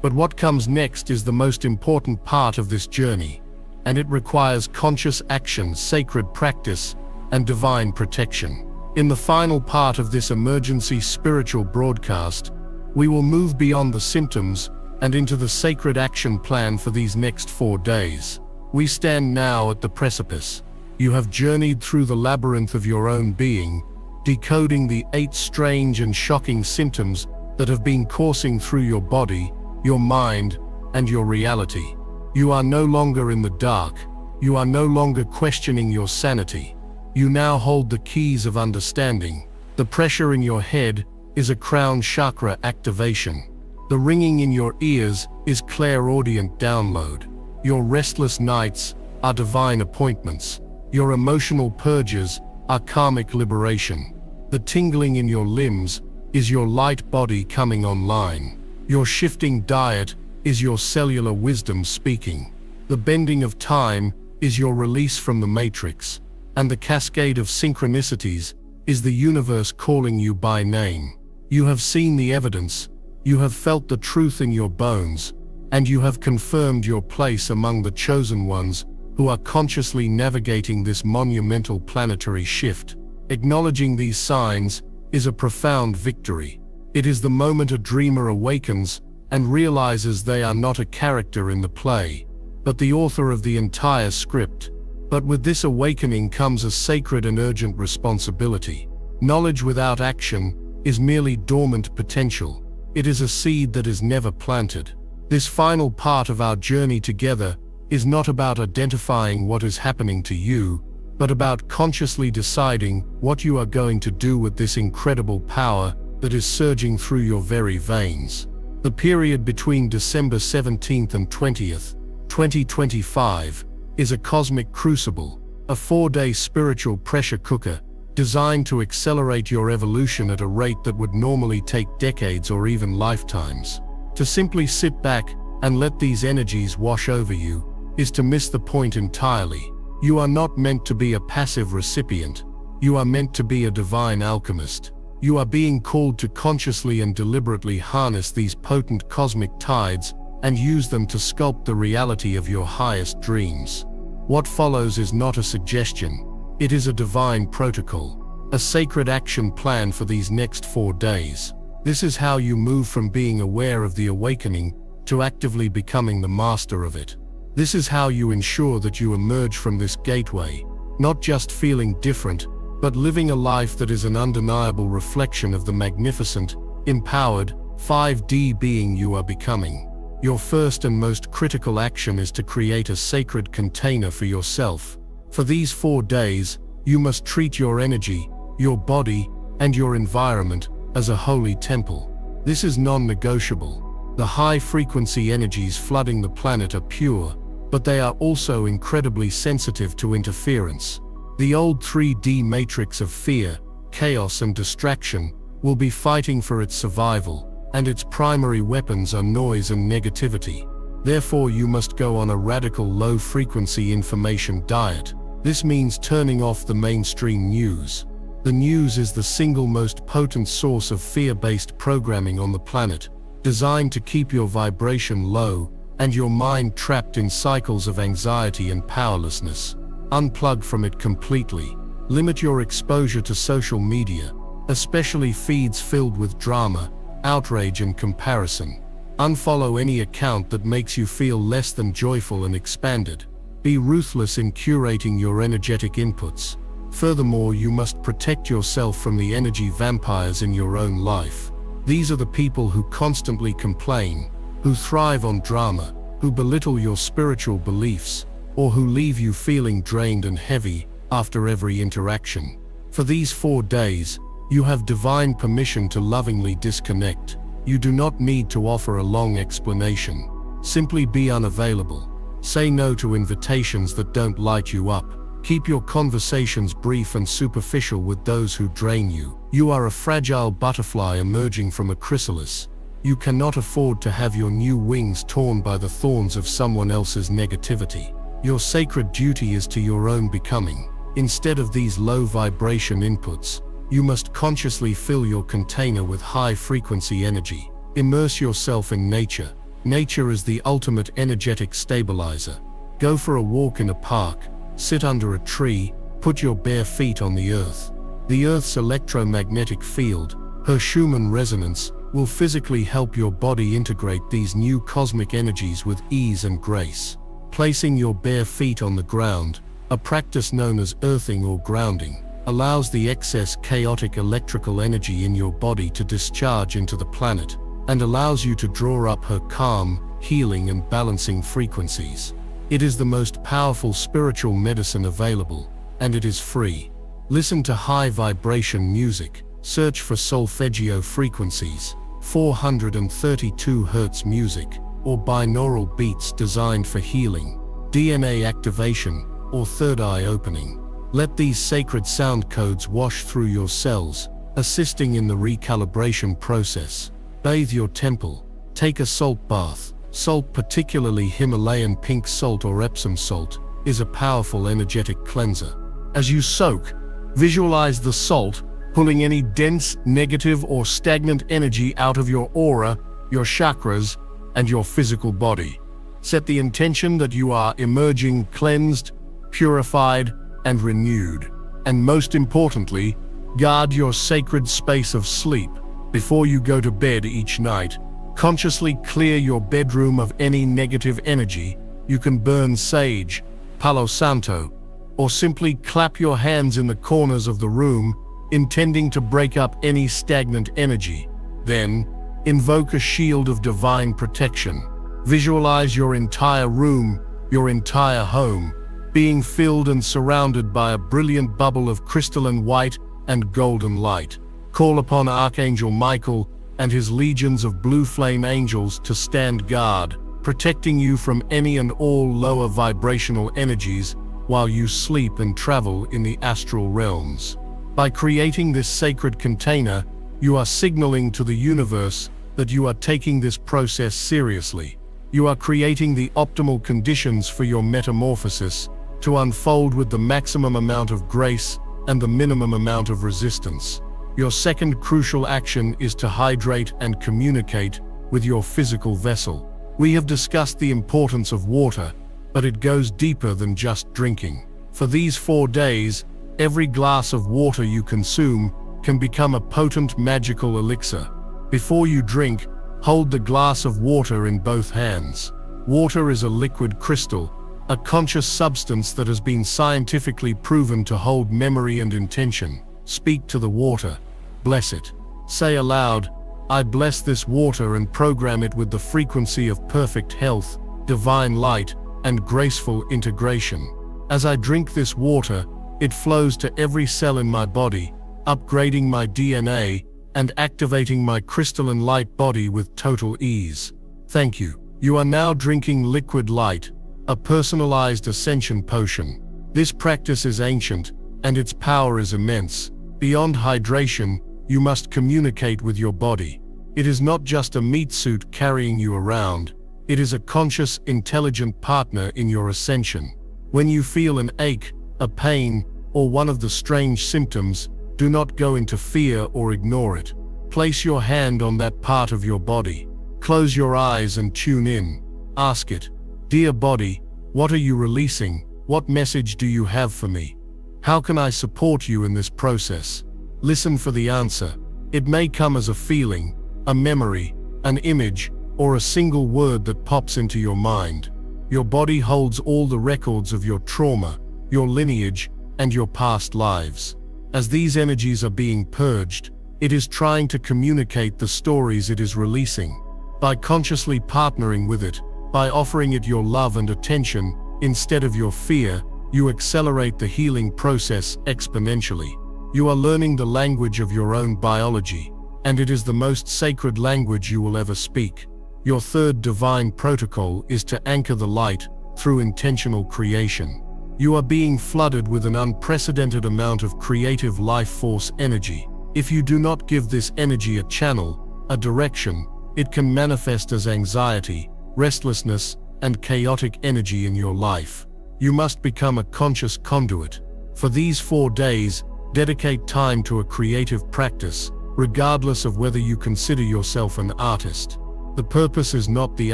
but what comes next is the most important part of this journey, and it requires conscious action, sacred practice, and divine protection. In the final part of this emergency spiritual broadcast, we will move beyond the symptoms and into the sacred action plan for these next 4 days. We stand now at the precipice. You have journeyed through the labyrinth of your own being, decoding the 8 strange and shocking symptoms that have been coursing through your body, your mind, and your reality. You are no longer in the dark. You are no longer questioning your sanity. You now hold the keys of understanding. The pressure in your head is a crown chakra activation. The ringing in your ears is clairaudient download. Your restless nights are divine appointments. Your emotional purges are karmic liberation. The tingling in your limbs is your light body coming online. Your shifting diet is your cellular wisdom speaking. The bending of time is your release from the matrix, and the cascade of synchronicities is the universe calling you by name. You have seen the evidence, you have felt the truth in your bones, and you have confirmed your place among the chosen ones who are consciously navigating this monumental planetary shift. Acknowledging these signs is a profound victory. It is the moment a dreamer awakens and realizes they are not a character in the play, but the author of the entire script. But with this awakening comes a sacred and urgent responsibility. Knowledge without action is merely dormant potential. It is a seed that is never planted. This final part of our journey together is not about identifying what is happening to you, but about consciously deciding what you are going to do with this incredible power that is surging through your very veins. The period between December 17th and 20th, 2025, is a cosmic crucible, a 4-day spiritual pressure cooker designed to accelerate your evolution at a rate that would normally take decades or even lifetimes. To simply sit back and let these energies wash over you is to miss the point entirely. You are not meant to be a passive recipient. You are meant to be a divine alchemist. You are being called to consciously and deliberately harness these potent cosmic tides and use them to sculpt the reality of your highest dreams. What follows is not a suggestion. It is a divine protocol, a sacred action plan for these next 4 days. This is how you move from being aware of the awakening to actively becoming the master of it. This is how you ensure that you emerge from this gateway, not just feeling different, but living a life that is an undeniable reflection of the magnificent, empowered, 5D being you are becoming. Your first and most critical action is to create a sacred container for yourself. For these 4 days, you must treat your energy, your body, and your environment as a holy temple. This is non-negotiable. The high-frequency energies flooding the planet are pure, but they are also incredibly sensitive to interference. The old 3D matrix of fear, chaos, and distraction will be fighting for its survival, and its primary weapons are noise and negativity. Therefore, you must go on a radical low-frequency information diet. This means turning off the mainstream news. The news is the single most potent source of fear-based programming on the planet, designed to keep your vibration low and your mind trapped in cycles of anxiety and powerlessness. Unplug from it completely. Limit your exposure to social media, especially feeds filled with drama, outrage, and comparison. Unfollow any account that makes you feel less than joyful and expanded. Be ruthless in curating your energetic inputs. Furthermore, you must protect yourself from the energy vampires in your own life. These are the people who constantly complain, who thrive on drama, who belittle your spiritual beliefs, or who leave you feeling drained and heavy after every interaction. For these 4 days, you have divine permission to lovingly disconnect. You do not need to offer a long explanation. Simply be unavailable. Say no to invitations that don't light you up. Keep your conversations brief and superficial with those who drain you. You are a fragile butterfly emerging from a chrysalis. You cannot afford to have your new wings torn by the thorns of someone else's negativity. Your sacred duty is to your own becoming. Instead of these low vibration inputs, you must consciously fill your container with high-frequency energy. Immerse yourself in nature. Nature is the ultimate energetic stabilizer. Go for a walk in a park, sit under a tree, put your bare feet on the earth. The Earth's electromagnetic field, her Schumann resonance, will physically help your body integrate these new cosmic energies with ease and grace. Placing your bare feet on the ground, a practice known as earthing or grounding, allows the excess chaotic electrical energy in your body to discharge into the planet, and allows you to draw up her calm, healing and balancing frequencies. It is the most powerful spiritual medicine available, and it is free. Listen to high vibration music. Search for solfeggio frequencies, 432 Hz music, or binaural beats designed for healing, DNA activation, or third eye opening. Let these sacred sound codes wash through your cells, assisting in the recalibration process. Bathe your temple. Take a salt bath. Salt, particularly Himalayan pink salt or Epsom salt, is a powerful energetic cleanser. As you soak, visualize the salt pulling any dense, negative or stagnant energy out of your aura, your chakras, and your physical body. Set the intention that you are emerging cleansed, purified, and renewed. And most importantly, guard your sacred space of sleep. Before you go to bed each night, consciously clear your bedroom of any negative energy. You can burn sage, Palo Santo, or simply clap your hands in the corners of the room, intending to break up any stagnant energy. Then, invoke a shield of divine protection. Visualize your entire room, your entire home, being filled and surrounded by a brilliant bubble of crystalline white and golden light. Call upon Archangel Michael and his legions of blue flame angels to stand guard, protecting you from any and all lower vibrational energies while you sleep and travel in the astral realms. By creating this sacred container, you are signaling to the universe that you are taking this process seriously. You are creating the optimal conditions for your metamorphosis to unfold with the maximum amount of grace and the minimum amount of resistance. Your second crucial action is to hydrate and communicate with your physical vessel. We have discussed the importance of water, but it goes deeper than just drinking. For these 4 days, every glass of water you consume can become a potent magical elixir. Before you drink, hold the glass of water in both hands. Water is a liquid crystal, a conscious substance that has been scientifically proven to hold memory and intention. Speak to the water. Bless it. Say aloud, I bless this water and program it with the frequency of perfect health, divine light, and graceful integration. As I drink this water, it flows to every cell in my body, upgrading my DNA and activating my crystalline light body with total ease. Thank you. You are now drinking liquid light, a personalized ascension potion. This practice is ancient, and its power is immense. Beyond hydration, you must communicate with your body. It is not just a meat suit carrying you around. It is a conscious, intelligent partner in your ascension. When you feel an ache, a pain, or one of the strange symptoms, do not go into fear or ignore it. Place your hand on that part of your body. Close your eyes and tune in. Ask it, dear body, what are you releasing? What message do you have for me? How can I support you in this process? Listen for the answer. It may come as a feeling, a memory, an image, or a single word that pops into your mind. Your body holds all the records of your trauma, your lineage, and your past lives. As these energies are being purged, it is trying to communicate the stories it is releasing. By consciously partnering with it, by offering it your love and attention, instead of your fear, you accelerate the healing process exponentially. You are learning the language of your own biology, and it is the most sacred language you will ever speak. Your third divine protocol is to anchor the light through intentional creation. You are being flooded with an unprecedented amount of creative life force energy. If you do not give this energy a channel, a direction, it can manifest as anxiety, restlessness, and chaotic energy in your life. You must become a conscious conduit. For these 4 days, dedicate time to a creative practice, regardless of whether you consider yourself an artist. The purpose is not the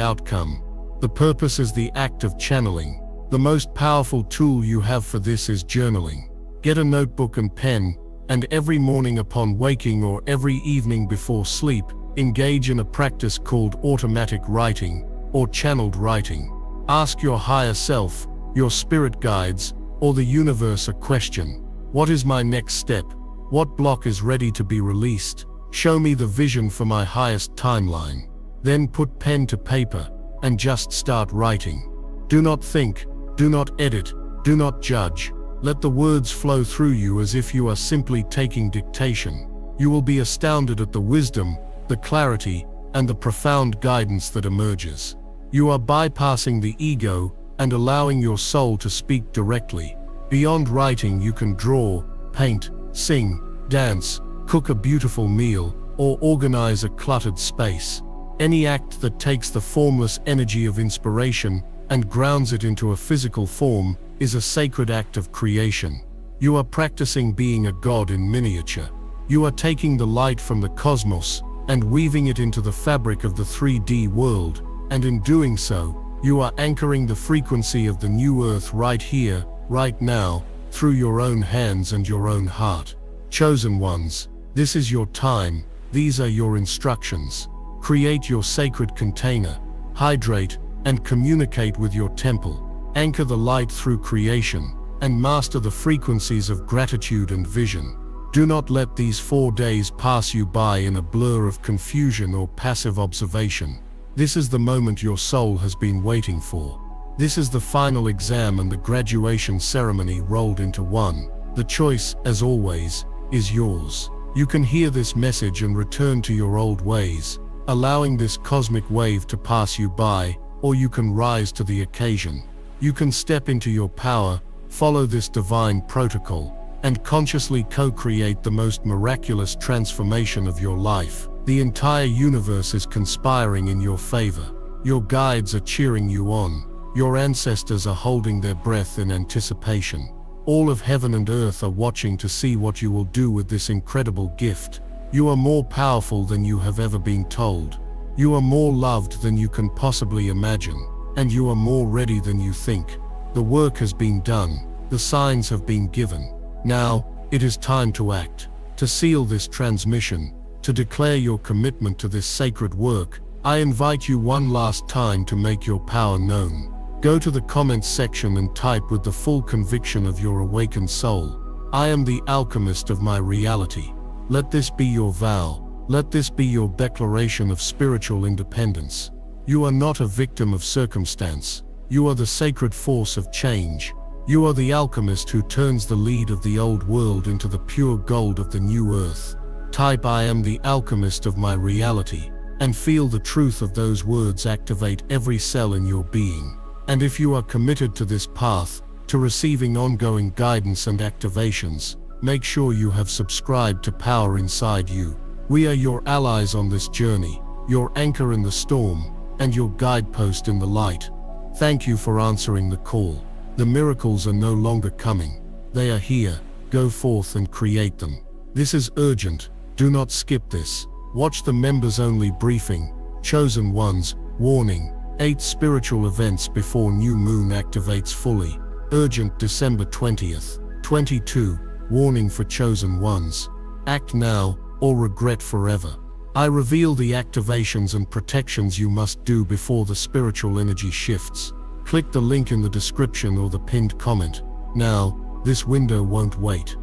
outcome. The purpose is the act of channeling. The most powerful tool you have for this is journaling. Get a notebook and pen, and every morning upon waking or every evening before sleep, engage in a practice called automatic writing or channeled writing. Ask your higher self, your spirit guides, or the universe a question. What is my next step? What block is ready to be released? Show me the vision for my highest timeline. Then put pen to paper and just start writing. Do not think, do not edit, do not judge. Let the words flow through you as if you are simply taking dictation. You will be astounded at the wisdom, the clarity, and the profound guidance that emerges. You are bypassing the ego and allowing your soul to speak directly. Beyond writing, you can draw, paint, sing, dance, cook a beautiful meal, or organize a cluttered space. Any act that takes the formless energy of inspiration and grounds it into a physical form is a sacred act of creation. You are practicing being a god in miniature. You are taking the light from the cosmos and weaving it into the fabric of the 3D world, and in doing so, you are anchoring the frequency of the new earth right here, right now, through your own hands and your own heart. Chosen ones, this is your time, these are your instructions. Create your sacred container, hydrate, and communicate with your temple. Anchor the light through creation, and master the frequencies of gratitude and vision. Do not let these 4 days pass you by in a blur of confusion or passive observation. This is the moment your soul has been waiting for. This is the final exam and the graduation ceremony rolled into one. The choice, as always, is yours. You can hear this message and return to your old ways, allowing this cosmic wave to pass you by, or you can rise to the occasion. You can step into your power, follow this divine protocol, and consciously co-create the most miraculous transformation of your life. The entire universe is conspiring in your favor. Your guides are cheering you on. Your ancestors are holding their breath in anticipation. All of heaven and earth are watching to see what you will do with this incredible gift. You are more powerful than you have ever been told. You are more loved than you can possibly imagine. And you are more ready than you think. The work has been done. The signs have been given. Now, it is time to act. To seal this transmission, to declare your commitment to this sacred work, I invite you one last time to make your power known. Go to the comments section and type with the full conviction of your awakened soul. I am the alchemist of my reality. Let this be your vow. Let this be your declaration of spiritual independence. You are not a victim of circumstance. You are the sacred force of change. You are the alchemist who turns the lead of the old world into the pure gold of the new earth. Type "I am the alchemist of my reality" and feel the truth of those words activate every cell in your being. And if you are committed to this path, to receiving ongoing guidance and activations, make sure you have subscribed to Power Inside You. We are your allies on this journey, your anchor in the storm, and your guidepost in the light. Thank you for answering the call. The miracles are no longer coming. They are here. Go forth and create them. This is urgent. Do not skip this. Watch the members-only briefing. Chosen ones, warning. 8 spiritual events before new moon activates fully. Urgent December 20th. 22. Warning for chosen ones. Act now, or regret forever. I reveal the activations and protections you must do before the spiritual energy shifts. Click the link in the description or the pinned comment. Now, this window won't wait.